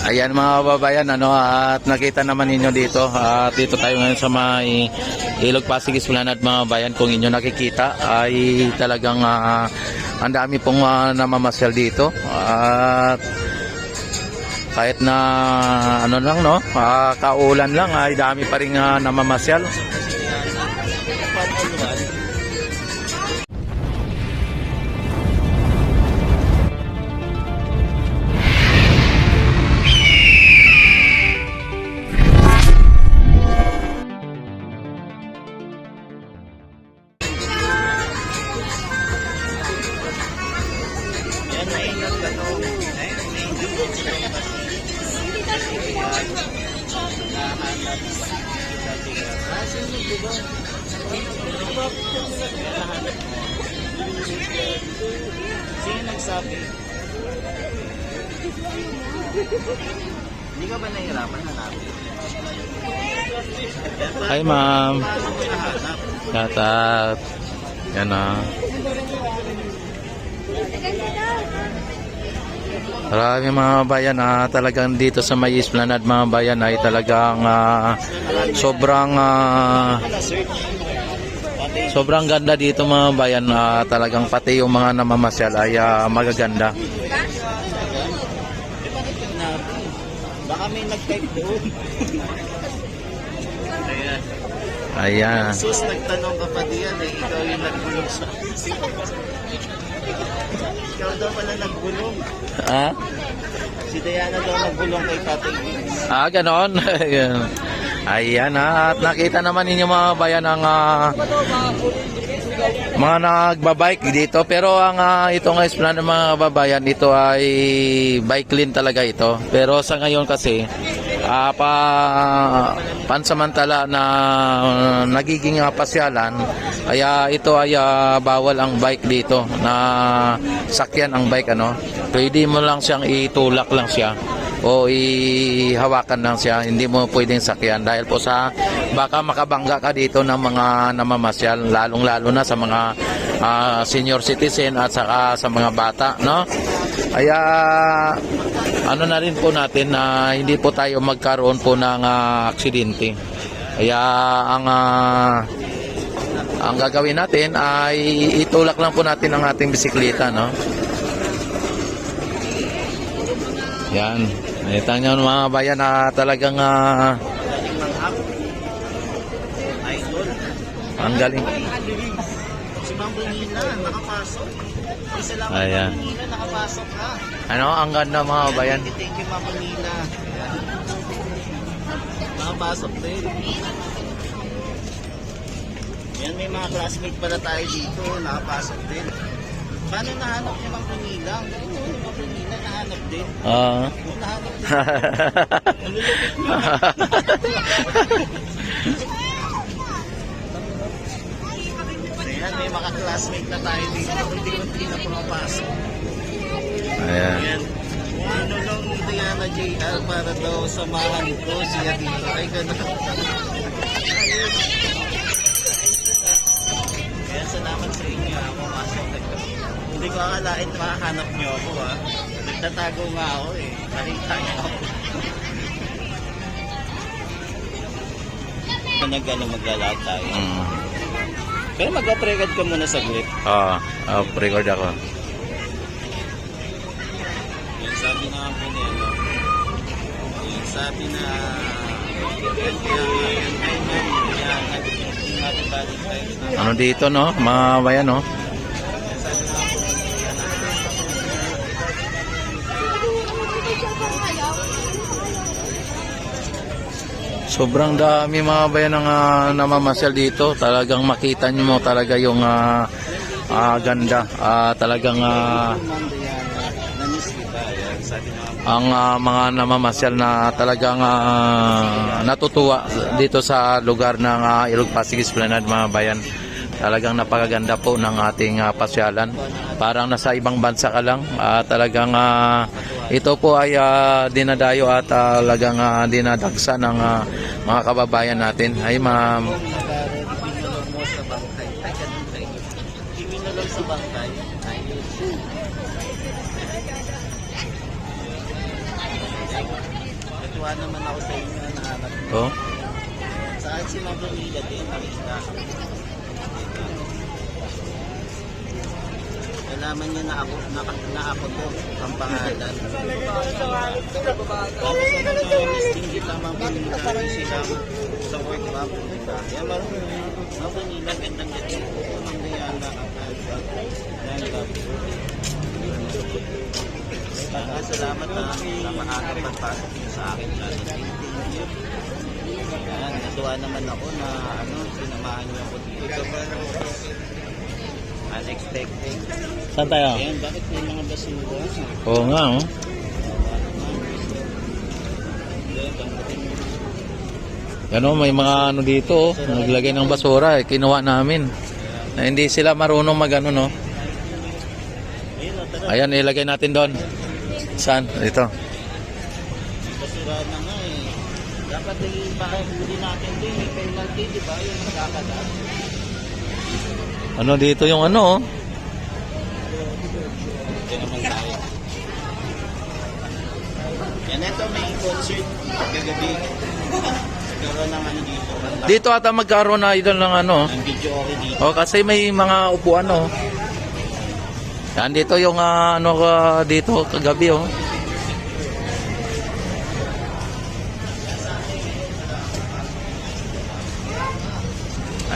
Ayan mga kababayan, ano, at nakita naman ninyo dito, at dito tayo ngayon sa may Ilog Pasig Esplanade mga kababayan. Kung inyo nakikita ay talagang ang dami pong namamasyal dito, at kahit na ano lang, no, kaulan lang ay dami pa rin namamasyal. Sino nagsabi? Hindi ka ba nahihirapan hanapin? Hi ma'am. Shout out. Yan na. Maraming mga bayan talagang dito sa may Esplanade mga bayan ay talagang sobrang ganda dito mga bayan. Talagang pati yung mga namamasyal ay magaganda. Baka may nag-type doon. Ayan. Ayan. Sus, nagtanong ka pa diyan ikaw yung nagbulong sa ikaw daw pala nagbulong. Si Diana daw nagbulong kay Tatay Vince. Ganon. Ayan, at nakita naman ninyo mga bayan ang mga nagbabike dito, pero ang itong Esplanade mga babayan, ito ay bike lane talaga ito, pero sa ngayon kasi pansamantala na nagiging pasyalan, kaya ito ay bawal ang bike dito, na sakyan ang bike, ano, pwede mo lang siyang itulak lang siya o ihawakan lang siya, hindi mo pwedeng sakyan dahil po sa baka makabangga ka dito ng mga namamasyal, lalong lalo na sa mga senior citizen at saka sa mga bata, no? Kaya ano na rin po natin na hindi po tayo magkaroon po ng aksidente. Kaya ang gagawin natin ay itulak lang po natin ang ating bisikleta, no? Yan. Nakita nyo mga bayan na talagang Idol. ang galing. Si Ma'am Bonina nakapasok. Isa lang Ayan. Ma'am Bonina nakapasok na. Ano, ang ganda mga bayan. Thank you Ma'am Bonina. Nakapasok din. Yan, may mga classmate pala tayo dito, nakapasok din. Paano nahanap niyo Ma'am Bonina? Ma'am Bonina nahanap din. Nahanap din. Nalulupit mo. Ayan, may mga classmate na tayo dito. Hindi na pumapasok. Ayan. Ayan. Tinulong ni Diana JR para daw samahan ko siya dito. Ay, gano'n. Kaya salamat sa inyo. Pumasok ako. Hindi ko akalain makahanap niyo ako, ha. Nagtatago nga ako, eh. Nakita niyo ako. Maglalakad tayo. Pero mag-record ka muna saglit. Record ako. Yan sabi na nga po niya, no? Yan sabi na Ano dito, no? Mga bayan, no? Sobrang dami mga bayan ng namamasyal dito. Talagang makita nyo mo talaga yung ganda. Talagang ang mga namamasyal na talagang natutuwa dito sa lugar ng Ilog Pasig Esplanade mga bayan. Talagang napakaganda po ng ating pasyalan. Parang nasa ibang bansa ka lang. Talagang ito po ay dinadayo at talagang dinadagsa ng mga kababayan natin. Ay ma'am. Bangkay. Natuwa naman ako sa inyo na nahanap. Oh. Saan si Ma'am Brunilla din? Nakita. Nalaman niya na ako to, ang pangalan. Tapos listing kita Ma'am Brunilla, sila sa work Ma'am Brunilla. Kaya Ma'am Brunilla, gandang ganda. Ma'am Diana, salamat na maaga pagpasok niyo sa akin. Ayan, natuwa naman ako na sinamahan niyo ako dito. Unexpected. Saan tayo? Ayan, bakit may mga basura? Oo nga, oh. Ano, may mga ano dito, oh. Naglagay ng basura, kinuha namin. Na hindi sila marunong magano, no? Ayan, ilagay natin doon. Saan? Ito. Basura na nga eh. Dapat huli natin din. May penalty, di ba? Yung magkakalat. Ano dito yung ano, oh. Ito naman tayo. Yan, ito may concert kagabi. Nagkaroon ng ano dito. Dito ata magkaroon na idol ng ano. Ang video okay dito. Oh, kasi may mga upuan, oh. Yan, dito yung dito kagabi, oh.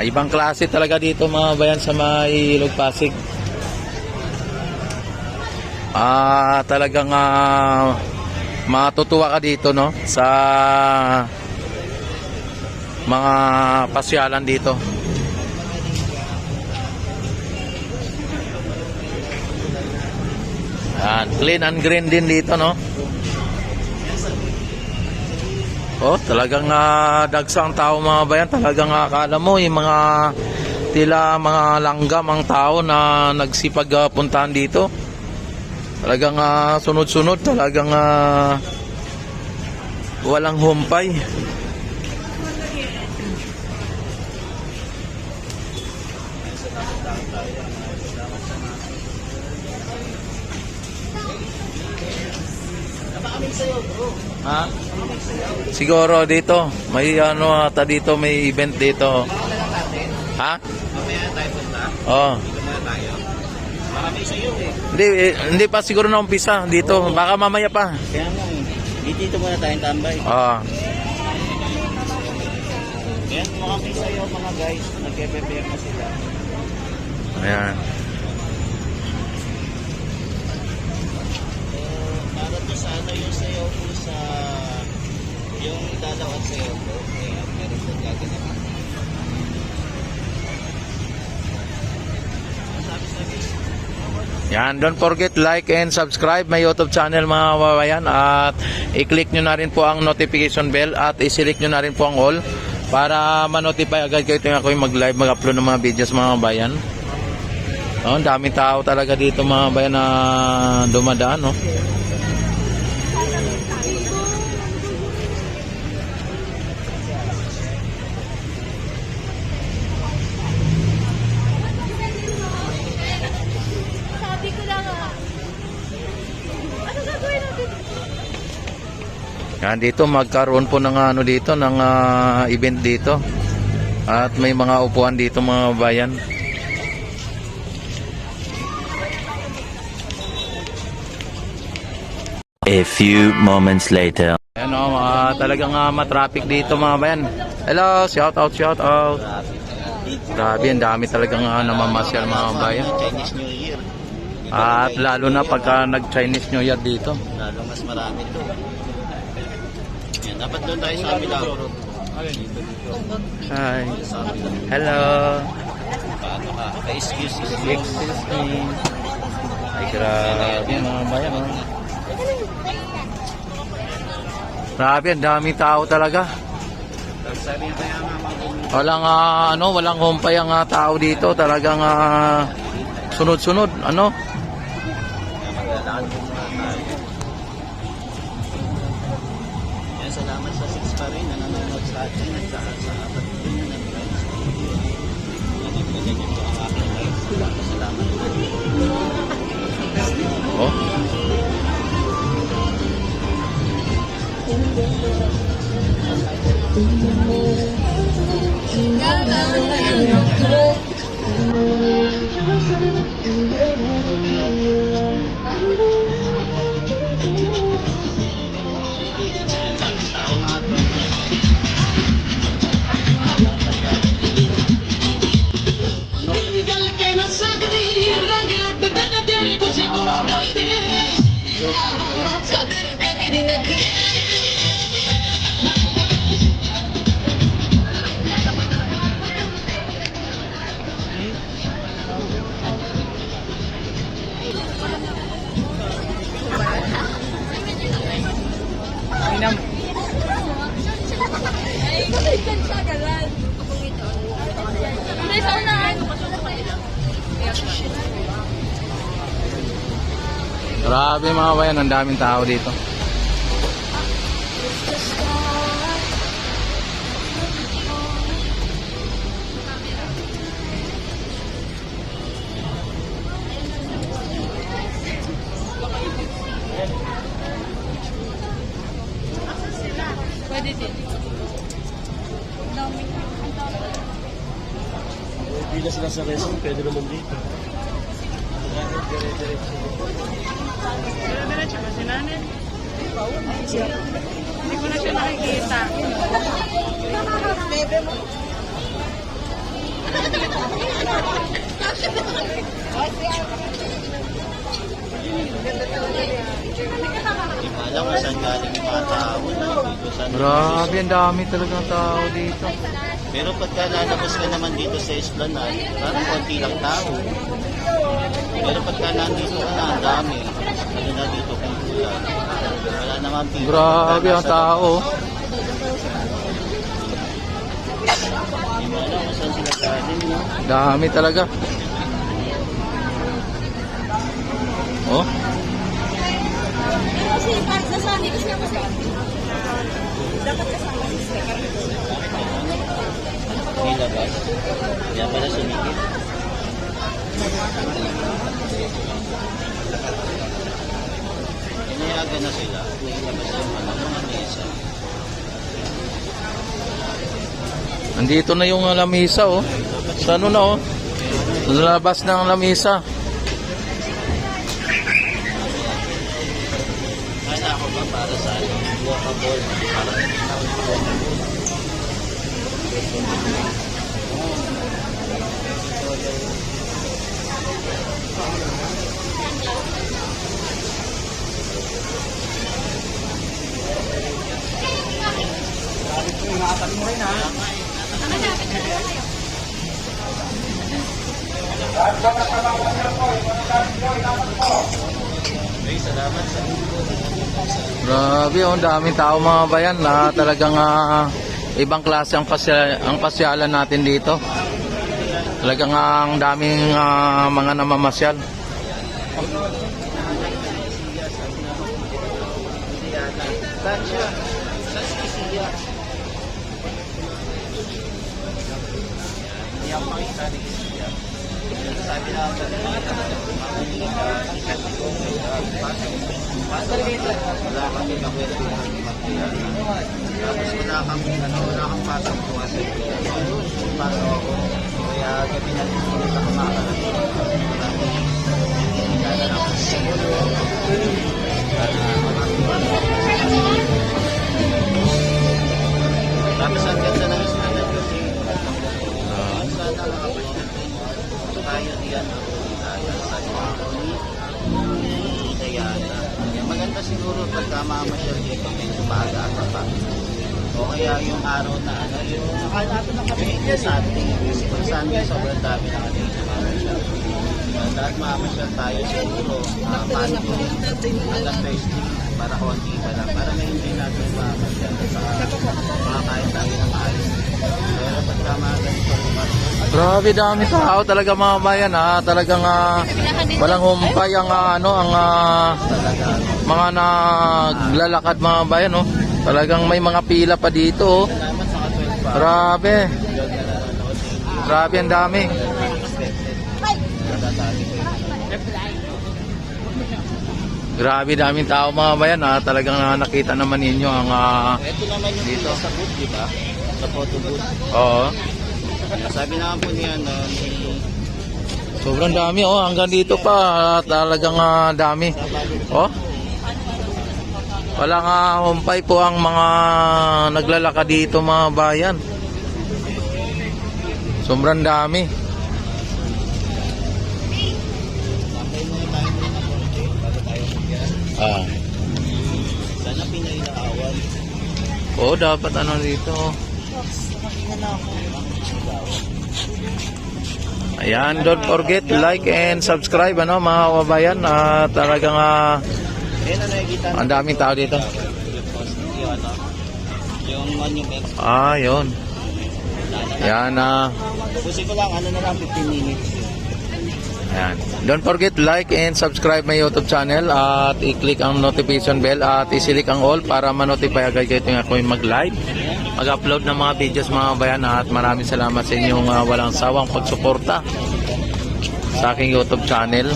Ibang klase talaga dito mga bayan sa Ilog Pasig. Talagang matutuwa ka dito, no, sa mga pasyalan dito. Yan, clean and green din dito, no. Oh, talagang dagsang tao mga bayan. Talagang akala mo yung mga tila mga langgam ang tao na nagsipag puntahan dito. Talagang sunod-sunod, talagang walang humpay. Ha? Siguro dito, may ata dito, may event dito. Ha? Mamaya tayo punta. Oh. Dito muna tayo. Marami sa'yo eh. Hindi pa siguro na umpisa dito. Baka mamaya pa. Kaya nga eh. Dito muna tayong tambay. Ah. Kaya marami sa'yo mga guys. Nagpe-prepare na sila. Ayan. Para to sa yung sayo po sa yung dalawang sayo po. Meron po gagawin. Yan, don't forget like and subscribe my YouTube channel mga kababayan, at i-click nyo na rin po ang notification bell at i-select nyo na rin po ang all para ma-notify agad kayo tuwing ako mag-live, mag-upload ng mga videos mga kababayan. Oh, ang daming tao talaga dito mga kababayan na dumadaan, no. Yan, dito magkaroon po ng dito ng event dito. At may mga upuan dito mga bayan. A few moments later. Ayan, talagang matraffic dito mga bayan. Hello, shout out, shout out. Grabe, ang dami talagang namamasyal mga bayan. Chinese New Year. At lalo na pagka nag-Chinese New Year dito. Lalo mas marami to. Yan, dapat doon tayo sa Milagro. Hi. Hello. Paano ka? Excuse me. Ay, grabe mga bayan. Oh. Grabe, ang daming tao talaga. Sabi niya kaya nga Walang walang humpay ang tao dito. Talagang sunod-sunod, maglalakad po muna tayo. Yan, salamat sa 6 pa rin na nanonood sa atin at sa apat din na nag-friends. Yan, naglalagay po ang aking life. Salamat. Oh. Grabe mga bayan, ang daming tao dito. Pwede din. Pila sila sa resort, pwede naman dito. Diretso ba si nanay? Hindi ko na siya nakikita. Hindi pa alam kung saan galing yung mga tao. Grabe, ang dami talaga ng tao dito. Pero pagka lalabas ka naman dito sa Esplanade, parang konti lang tao. Pero pagka nandito ka na, ang dami. Ano na dito kung pula. Wala naman pila. Grabe ang tao. Hindi mo alam kung saan sila galing, no? Dami talaga. Oh, Kasi parang nasabi ko siya kasi. Dapat kasama siya. Nilabas. Yan pala sumikip. Inayagan na sila. Nilabas yung mga mesa. andito na yung lamisa oh. Sa ano na oh. Sa labas ng lamisa. Kaya ako ba para sa walkable? Para salamat sa Grabe oh, ang daming tao mga bayan na talagang ibang klase ang pasyalan natin dito. Talagang ang daming mga namamasyal. Yang makita ni Siya. Sabi na ako wala kami kakwentuhan ni Matya. Tapos wala kang pasok ko kasi pasok ako. Kaya gabi na rin ulit ako makakalapit. Kaya na ako tapos ang ganda ng Esplanade kasi ang sana mga tayo diyan sa Diana. Maganda siguro pagka mamasyal dito medyo maaga pa. O kaya yung araw na yung Sunday. Kasi pag Sunday sobrang dami na natin na mamasyal. Lahat mamasyal tayo siguro Monday hanggang Thursday para konti pa lang. Para may hindi natin mamasyal sa makakain tayo ng ayos. Pero pagka mga ganito Grabe dami tao talaga mga bayan talagang walang humpay ang mga naglalakad mga bayan oh. Talagang may mga pila pa dito oh. salamat sa 12 pa. Grabe. Grabe ang dami. Grabe daming tao mga bayan talagang nakita naman ninyo ang Ito naman yung dito sa booth, di ba? Sa photo booth. oo. Sabi naman po niya ni Sobrang dami oh, hanggang dito pa talagang dami. Oh. Walang humpay po ang mga naglalakad dito mga bayan. Sobrang dami. Ah. Sana Pinoy na awan. Oo, dapat ano dito. Ayan, don't forget like and subscribe ano mga kababayan. Talagang Ayun na nakikita ang daming tao dito. yung post, yung ano, yung monument. Yun. Yan Pusin ko lang, ano na lang, 15 minutes. ayan. Don't forget like and subscribe my YouTube channel at i-click ang notification bell at i-select ang all para ma-notify agad kayo tuwing ako yung mag-live, mag-upload ng mga videos mga kabayan. At maraming salamat sa inyong walang sawang pagsuporta sa aking YouTube channel.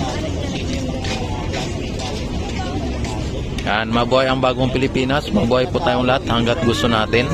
Yan, mabuhay ang bagong Pilipinas, mabuhay po tayong lahat hanggat gusto natin.